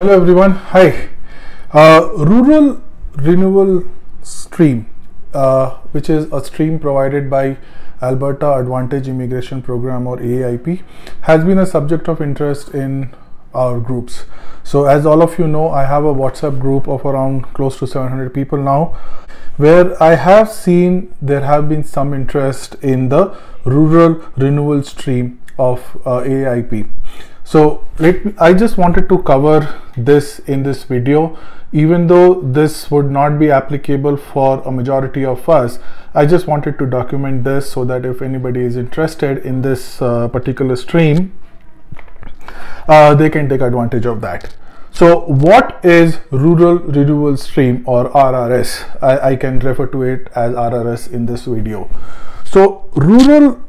Hello everyone, hi. Rural Renewal Stream, which is a stream provided by Alberta Advantage Immigration Program or Aaip, has been a subject of interest in our groups. So as all of you know, I have a WhatsApp group of around close to 700 people now, where I have seen there have been some interest in the Rural Renewal Stream of Aaip. So I just wanted to cover this in this video. Even though this would not be applicable for a majority of us, I just wanted to document this so that if anybody is interested in this particular stream, they can take advantage of that. So what is Rural Renewal Stream or RRS? I can refer to it as RRS in this video. So Rural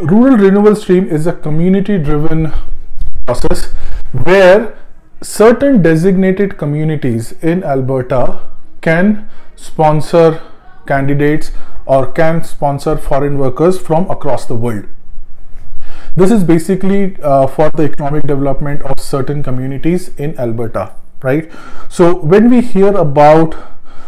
Renewal Stream is a community-driven process where certain designated communities in Alberta can sponsor candidates or can sponsor foreign workers from across the world. This is basically for the economic development of certain communities in Alberta, right? So when we hear about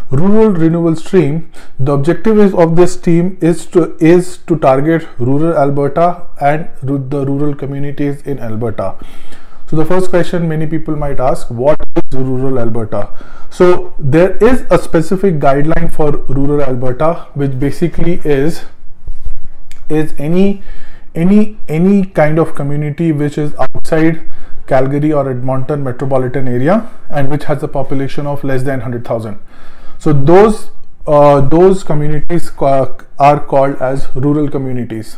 Rural Renewal Stream, the objective of this stream is to target rural Alberta and the rural communities in Alberta. So the first question many people might ask, what is rural Alberta? So there is a specific guideline for rural Alberta, which basically is any kind of community which is outside Calgary or Edmonton metropolitan area and which has a population of less than 100,000. So those communities are called as rural communities.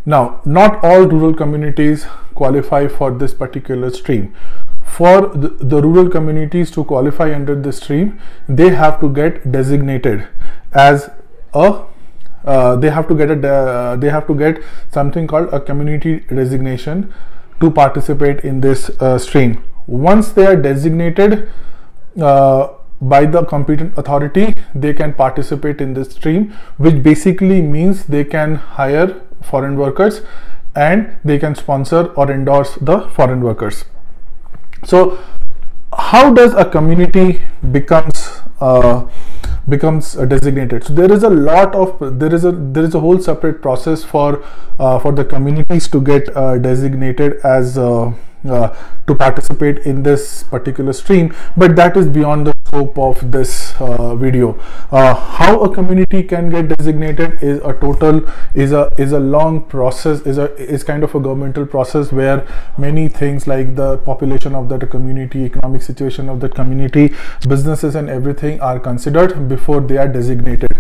Now, not all rural communities qualify for this particular stream. For the rural communities to qualify under this stream, they have to get designated as they have to get something called a community designation to participate in this stream. Once they are designated by the competent authority, they can participate in this stream, which basically means they can hire foreign workers and they can sponsor or endorse the foreign workers. So how does a community becomes designated? So there is a whole separate process for the communities to get designated as to participate in this particular stream, but that is beyond the scope of this video. How a community can get designated is a long process, is kind of a governmental process where many things like the population of that community, economic situation of that community, businesses and everything are considered before they are designated.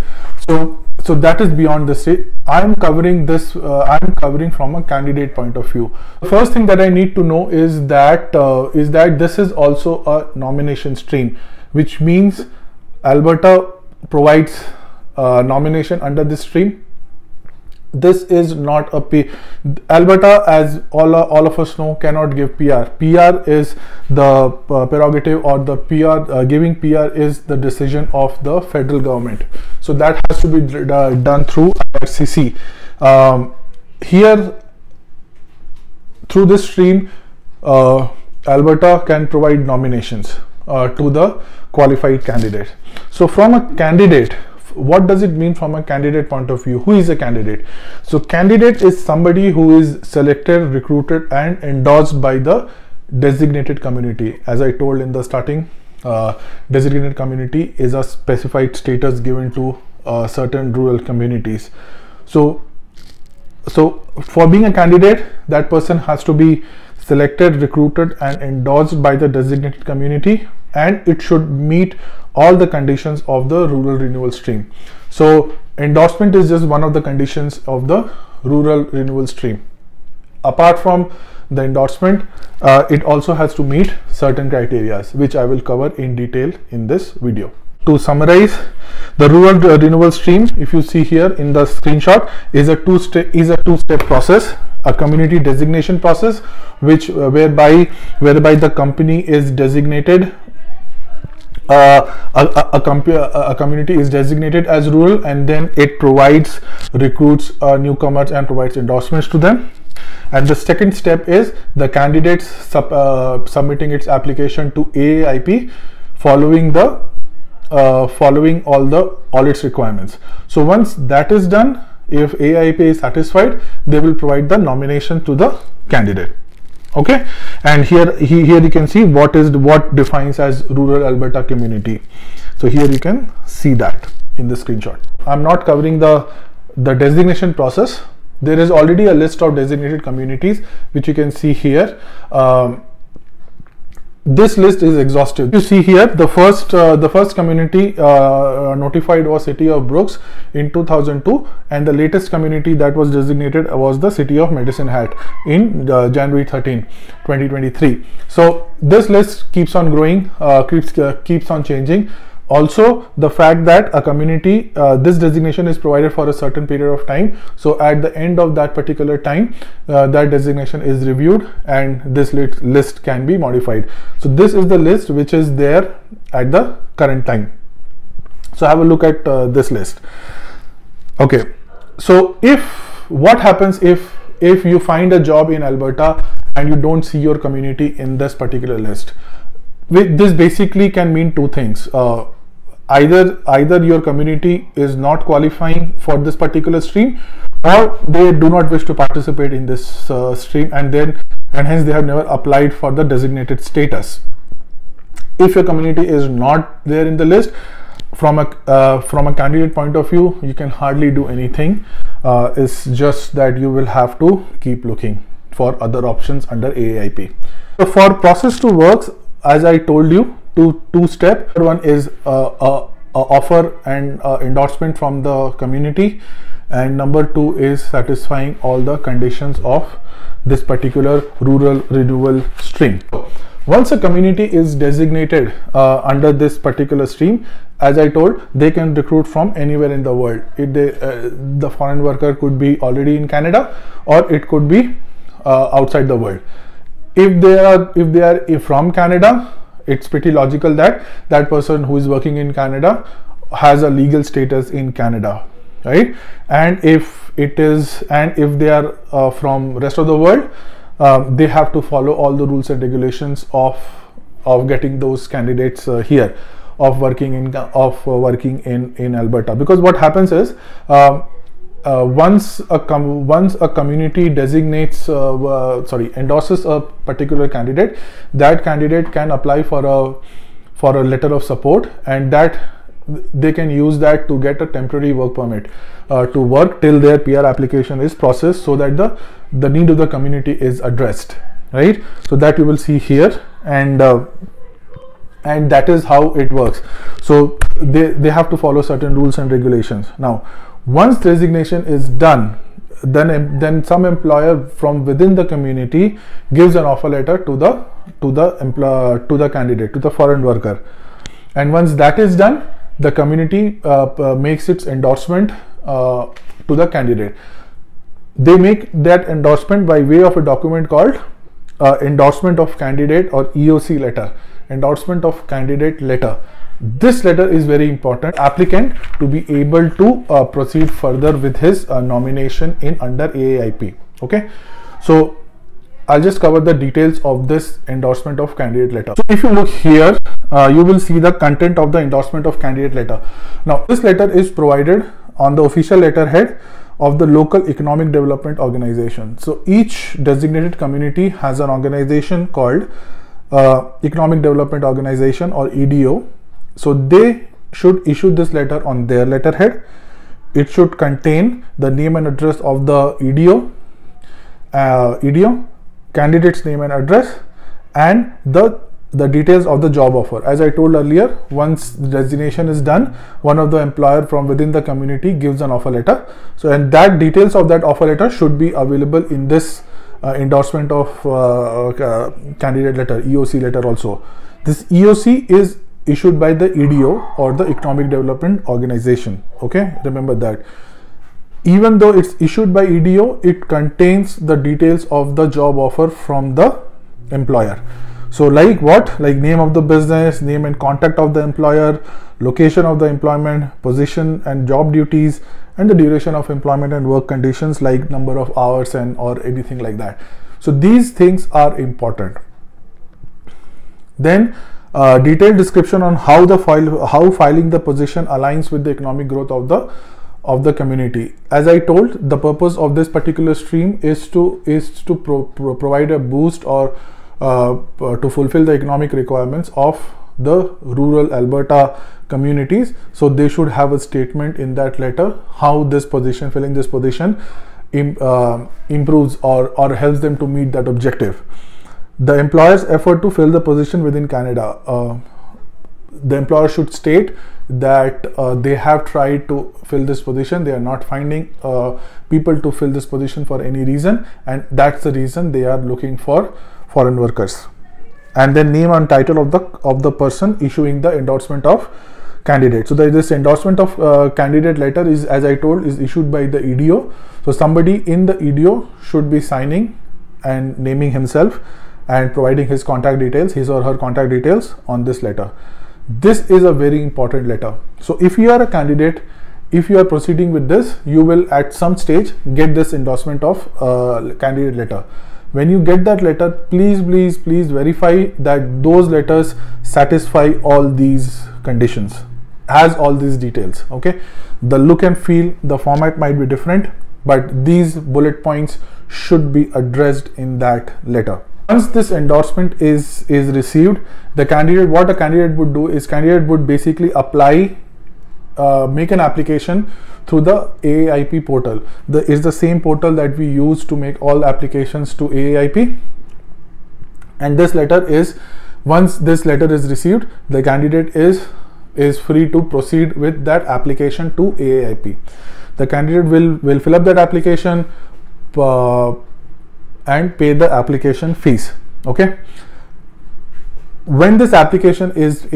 So that is beyond the state. I'm covering this. I'm covering from a candidate point of view. The first thing that I need to know is that this is also a nomination stream, which means Alberta provides nomination under this stream. This is not a Alberta, as all of us know, cannot give PR. PR is the prerogative, or the PR giving PR is the decision of the federal government. So that has to be done through Ircc. Here, through this stream, Alberta can provide nominations to the qualified candidate. So from a candidate, what does it mean from a candidate point of view? Who is a candidate? So candidate is somebody who is selected, recruited and endorsed by the designated community. As I told in the starting, designated community is a specified status given to certain rural communities. So for being a candidate, that person has to be selected, recruited and endorsed by the designated community, and it should meet all the conditions of the Rural Renewal Stream. So endorsement is just one of the conditions of the Rural Renewal Stream. Apart from the endorsement, it also has to meet certain criteria, which I will cover in detail in this video. To summarize, the Rural Renewal Stream, if you see here in the screenshot, is a two-step process. A community designation process, whereby the company is designated, a community is designated as rural, and then it recruits newcomers and provides endorsements to them. And the second step is the candidate submitting its application to Aaip, following all its requirements. So once that is done, if Aaip is satisfied, they will provide the nomination to the candidate. Okay, and here you can see what defines as rural Alberta community. So here you can see that in the screenshot. I'm not covering the designation process. There is already a list of designated communities which you can see here. This list is exhaustive. You see here the first community notified was City of Brooks in 2002, and the latest community that was designated was the City of Medicine Hat in January 13, 2023. So this list keeps on growing, keeps on changing. Also, the fact that a community, this designation is provided for a certain period of time. So at the end of that particular time, that designation is reviewed and this list can be modified. So this is the list which is there at the current time. So have a look at this list. Okay, so what happens if you find a job in Alberta and you don't see your community in this particular list? This basically can mean two things. Either your community is not qualifying for this particular stream, or they do not wish to participate in this stream, and hence they have never applied for the designated status. If your community is not there in the list, from a candidate point of view, you can hardly do anything. It's just that you will have to keep looking for other options under Aaip. So for process to work, as I told you, two step. One is offer and endorsement from the community, and number two is satisfying all the conditions of this particular rural renewal stream. Once a community is designated under this particular stream, as I told, they can recruit from anywhere in the world. The foreign worker could be already in Canada, or it could be outside the world. If they are from Canada, it's pretty logical that that person who is working in Canada has a legal status in Canada, right? And if they are from rest of the world, they have to follow all the rules and regulations of getting those candidates here, of working in Alberta. Because what happens is, once a community designates endorses a particular candidate, that candidate can apply for a letter of support, and that they can use that to get a temporary work permit to work till their PR application is processed, so that the need of the community is addressed, right? So that you will see here, and that is how it works. So they have to follow certain rules and regulations. Now, once designation is done, then some employer from within the community gives an offer letter to the candidate, to the foreign worker, and once that is done, the community makes its endorsement to the candidate. They make that endorsement by way of a document called Endorsement of Candidate, or EOC letter, Endorsement of Candidate letter. This letter is very important applicant to be able to proceed further with his nomination in under Aaip. Okay, so I'll just cover the details of this endorsement of candidate letter. So if you look here, you will see the content of the endorsement of candidate letter. Now, this letter is provided on the official letterhead of the local economic development organization. So each designated community has an organization called Economic Development Organization, or EDO. So they should issue this letter on their letterhead. It should contain the name and address of the EDO, candidate's name and address, and the details of the job offer. As I told earlier, once the designation is done, one of the employer from within the community gives an offer letter. So, and that details of that offer letter should be available in this endorsement of candidate letter, EOC letter also. This EOC is issued by the EDO, or the Economic Development Organization. Okay, remember that. Even though it's issued by EDO, it contains the details of the job offer from the employer. So like what? Like name of the business, name and contact of the employer, location of the employment, position and job duties, and the duration of employment and work conditions, like number of hours and or anything like that. So these things are important. Then detailed description on how filing the position aligns with the economic growth of the community. As I told, the purpose of this particular stream is to provide a boost or to fulfill the economic requirements of the rural Alberta communities. So they should have a statement in that letter how this position, filling this position improves or helps them to meet that objective. The employer's effort to fill the position within Canada. The employer should state that they have tried to fill this position, they are not finding people to fill this position for any reason, and that's the reason they are looking for foreign workers. And then name and title of the person issuing the endorsement of candidate. So this endorsement of candidate letter is, as I told, is issued by the EDO. So somebody in the EDO should be signing and naming himself and providing his contact details, his or her contact details on this letter. This is a very important letter. So if you are a candidate, if you are proceeding with this, you will at some stage get this endorsement of candidate letter. When you get that letter, please verify that those letters satisfy all these conditions, has all these details. Okay, the look and feel, the format might be different, but these bullet points should be addressed in that letter. Once this endorsement is received, the candidate, what a candidate would do is candidate would basically apply, make an application through the Aaip portal. Is the same portal that we use to make all applications to Aaip. And this letter is, once this letter is received, the candidate is free to proceed with that application to Aaip. The candidate will fill up that application and pay the application fees. Okay, when this application is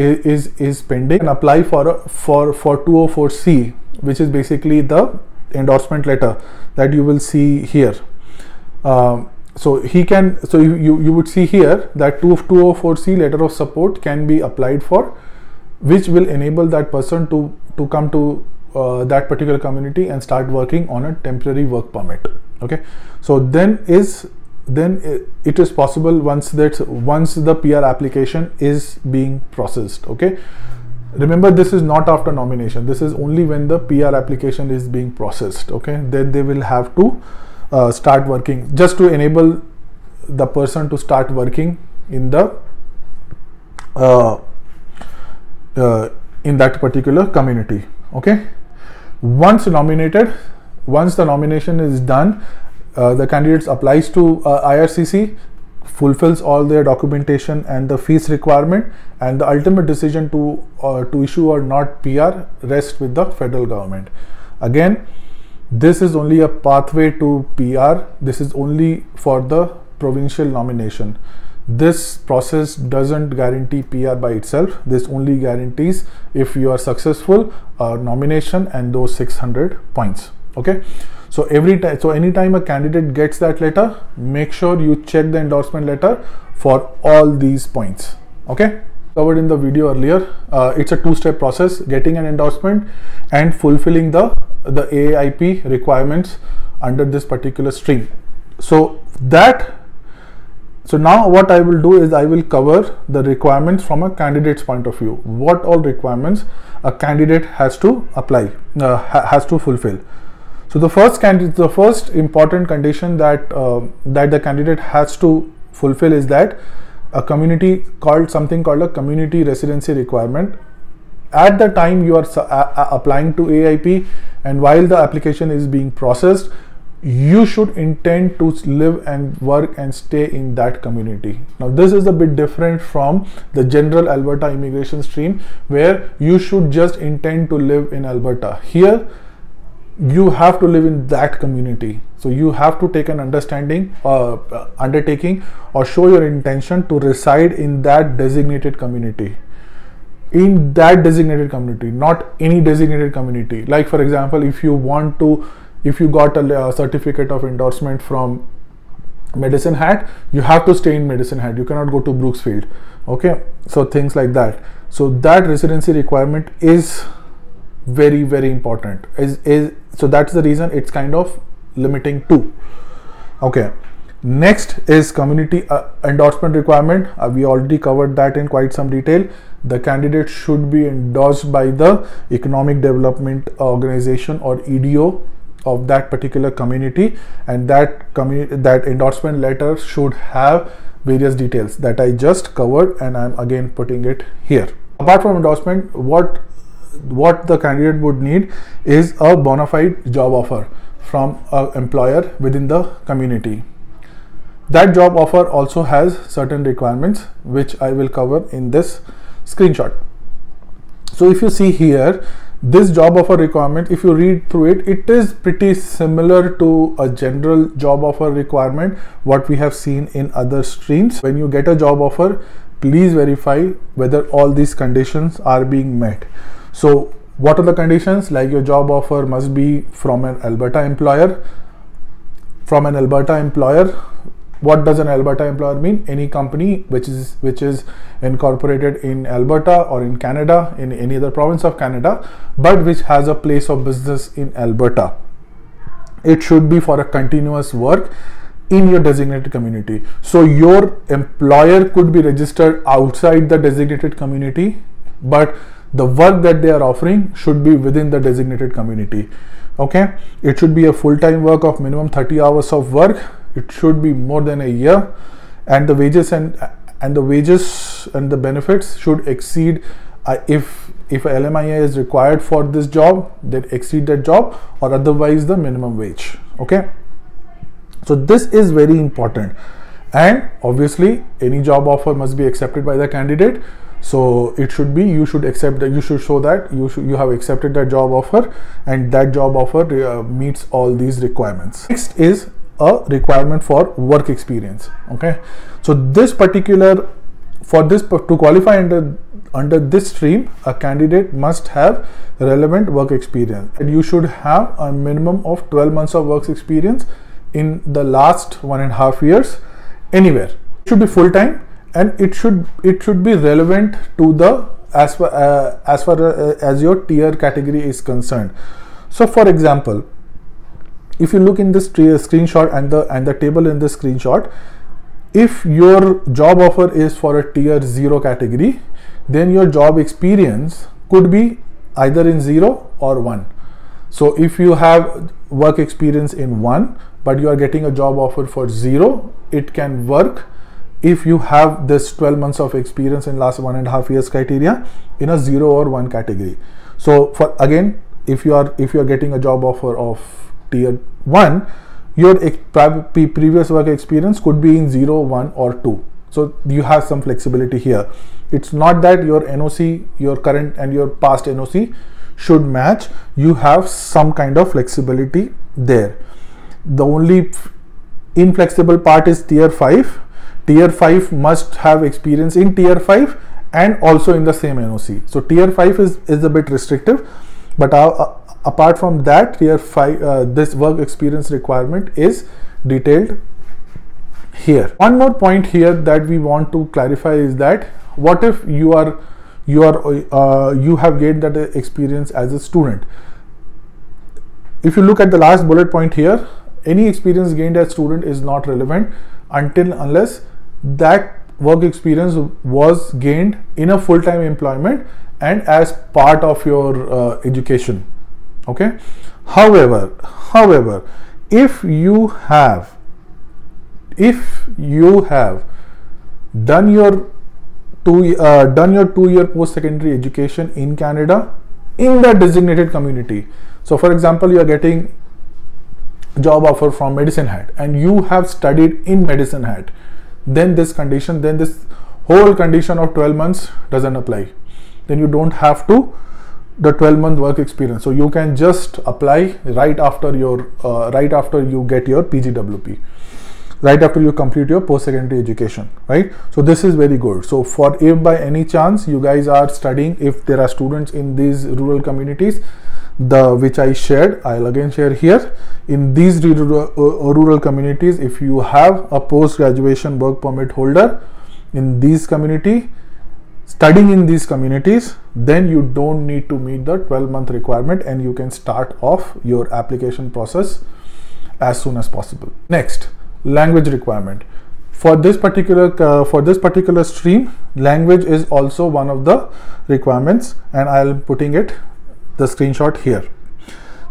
pending, and apply for 204C, which is basically the endorsement letter that you will see here. So you would see here that 204C letter of support can be applied for, which will enable that person to come to that particular community and start working on a temporary work permit. Okay, so then it is possible once the PR application is being processed. Okay, remember, this is not after nomination, this is only when the PR application is being processed. Okay, then they will have to start working, just to enable the person to start working in the in that particular community. Okay, once the nomination is done, the candidates applies to Ircc, fulfills all their documentation and the fees requirement, and the ultimate decision to issue or not PR rests with the federal government. Again, this is only a pathway to PR. This is only for the provincial nomination. This process doesn't guarantee PR by itself. This only guarantees if you are successful nomination and those 600 points. Okay, so anytime a candidate gets that letter, make sure you check the endorsement letter for all these points. Okay, covered in the video earlier, it's a two-step process: getting an endorsement and fulfilling the Aaip requirements under this particular stream. So now what I will do is I will cover the requirements from a candidate's point of view. What all requirements a candidate has to apply, has to fulfill. So the first important condition that the candidate has to fulfill is that something called a community residency requirement. At the time you are applying to Aaip, and while the application is being processed, you should intend to live and work and stay in that community. Now this is a bit different from the general Alberta immigration stream, where you should just intend to live in Alberta. Here you have to live in that community. So you have to take an undertaking or show your intention to reside in that designated community. In that designated community, not any designated community. Like for example, if you got a certificate of endorsement from Medicine Hat, you have to stay in Medicine Hat. You cannot go to Brooksfield. Okay, so things like that. So that residency requirement is very, very important. So that's the reason it's kind of limiting too. Okay, next is community endorsement requirement. We already covered that in quite some detail. The candidate should be endorsed by the Economic Development Organization or EDO of that particular community, and that endorsement letter should have various details that I just covered, and I'm again putting it here. Apart from endorsement, what the candidate would need is a bona fide job offer from an employer within the community. That job offer also has certain requirements which I will cover in this screenshot. So if you see here, this job offer requirement, if you read through it, it is pretty similar to a general job offer requirement what we have seen in other streams. When you get a job offer, please verify whether all these conditions are being met. So what are the conditions? Like your job offer must be from an Alberta employer. From an Alberta employer, what does an Alberta employer mean? Any company which is incorporated in Alberta or in Canada, in any other province of Canada, but which has a place of business in Alberta. It should be for a continuous work in your designated community. So your employer could be registered outside the designated community, but the work that they are offering should be within the designated community. Okay, it should be a full-time work of minimum 30 hours of work. It should be more than a year, and the wages and the benefits should exceed, if a Lmia is required for this job, then exceed that job, or otherwise the minimum wage. Okay, so this is very important, and obviously any job offer must be accepted by the candidate. So it should be, you should accept that, you should show that you have accepted that job offer, and that job offer meets all these requirements. Next is a requirement for work experience. Okay, so this particular, to qualify under this stream, a candidate must have relevant work experience, and you should have a minimum of 12 months of work experience in the last 1.5 years anywhere. It should be full time, and it should be relevant to the as far as your tier category is concerned. So for example, if you look in this screenshot and the table in this screenshot, if your job offer is for a tier 0 category, then your job experience could be either in 0 or 1. So if you have work experience in 1 but you are getting a job offer for 0, it can work if you have this 12 months of experience in last 1.5 years criteria in a 0 or 1 category. So for again, if you are getting a job offer of tier 1, your previous work experience could be in 0, 1 or 2. So you have some flexibility here. It's not that your NOC, your current and your past NOC should match. You have some kind of flexibility there. The only inflexible part is tier 5. Tier 5 must have experience in tier 5 and also in the same NOC. So tier 5 is a bit restrictive, but apart from that, tier 5, this work experience requirement is detailed here. One more point here that we want to clarify is that what if you have gained that experience as a student? If you look at the last bullet point here, any experience gained as student is not relevant unless that work experience was gained in a full-time employment and as part of your education. Okay. However, if you have done your 2-year post-secondary education in Canada in the designated community, so for example, you are getting job offer from Medicine Hat and you have studied in Medicine Hat, then this whole condition of 12 months doesn't apply. Then you don't have the 12-month work experience. So you can just apply right after you get your PGWP, right after you complete your post-secondary education, right? So this is very good. So if by any chance you guys are studying, if there are students in these rural communities, which I shared, I'll again share here. in these rural communities, if you have a post-graduation work permit holder in these community, studying in these communities, then you don't need to meet the 12-month requirement and you can start off your application process as soon as possible. Next, language requirement. For this particular stream, language is also one of the requirements, and I'm putting the screenshot here.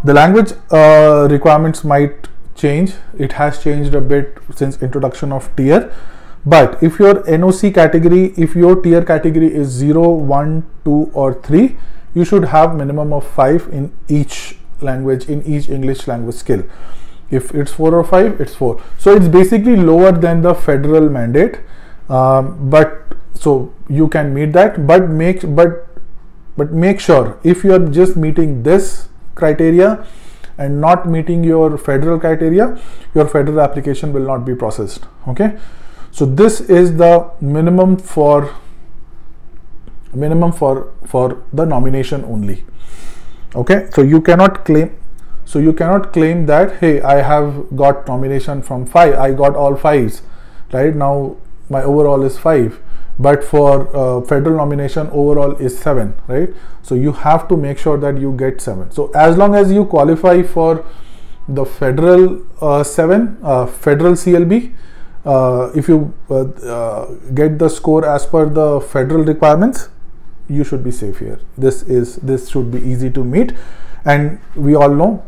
The language requirements might change. It has changed a bit since introduction of tier. But if your NOC category, if your tier category is 0, 1, 2 or 3, you should have minimum of 5 in each language, in each English language skill. If it's 4 or 5, it's 4. So it's basically lower than the federal mandate, but so you can meet that, but make sure if you are just meeting this criteria and not meeting your federal criteria, your federal application will not be processed. Okay. So this is the minimum for the nomination only. Okay, so you cannot claim that, hey, I have got nomination from 5, I got all 5s, right? Now my overall is 5, but for federal nomination overall is 7, right? So you have to make sure that you get 7. So as long as you qualify for the federal federal CLB, if you get the score as per the federal requirements, you should be safe here. This should be easy to meet, and we all know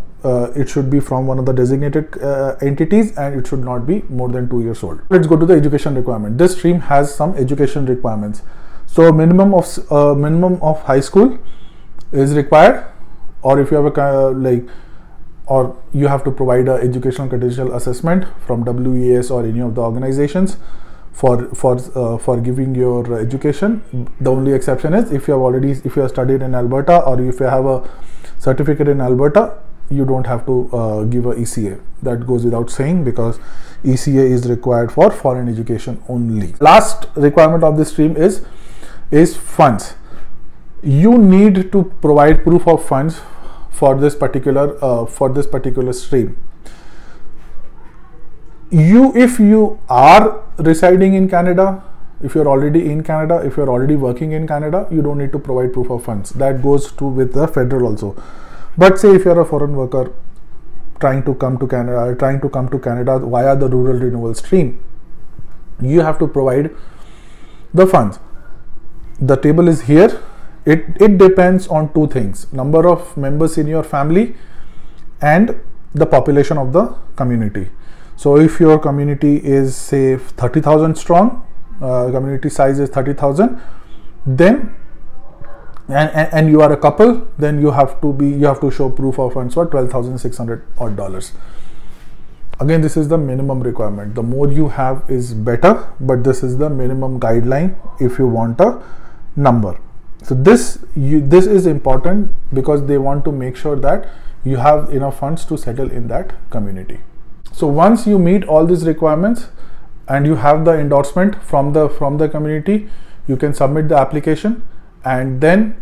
it should be from one of the designated entities, and it should not be more than 2 years old. Let's go to the education requirement. This stream has some education requirements. So minimum of high school is required, or if you have a or you have to provide a educational credential assessment from WES or any of the organizations for giving your education. The only exception is if you have studied in Alberta, or if you have a certificate in Alberta, you don't have to give a ECA. That goes without saying, because ECA is required for foreign education only. Last requirement of this stream is funds. You need to provide proof of funds for this particular stream. If you are residing in Canada, if you're already in Canada, if you're already working in Canada, you don't need to provide proof of funds. That goes with the federal also. But say if you're a foreign worker trying to come to Canada via the rural renewal stream, you have to provide the funds. The table is here. It depends on two things: number of members in your family and the population of the community. So if your community is, say, 30,000 strong, community size is 30,000, then and you are a couple, then you have to show proof of funds for $12,600 odd. Again, this is the minimum requirement. The more you have is better, but this is the minimum guideline if you want a number. So this is important, because they want to make sure that you have enough funds to settle in that community. So once you meet all these requirements and you have the endorsement from the community, you can submit the application, and then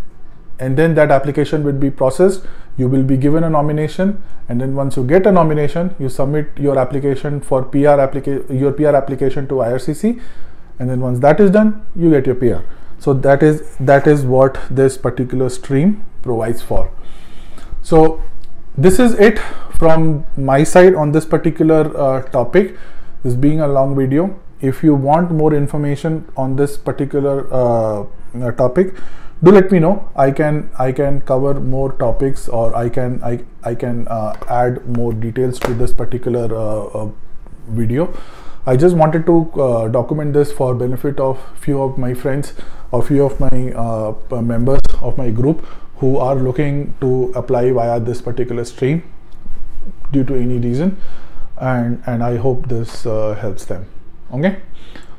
that application will be processed. You will be given a nomination, and then once you get a nomination, you submit your application for your PR application to Ircc, and then once that is done, you get your PR. So that is what this particular stream provides for. So this is it from my side on this particular topic. This being a long video. If you want more information on this particular topic, do let me know. I can cover more topics, or I can add more details to this particular video. I just wanted to document this for benefit of few of my friends or few of my members of my group who are looking to apply via this particular stream due to any reason, and I hope this helps them. Okay,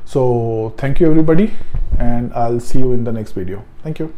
so thank you everybody, and I'll see you in the next video. Thank you.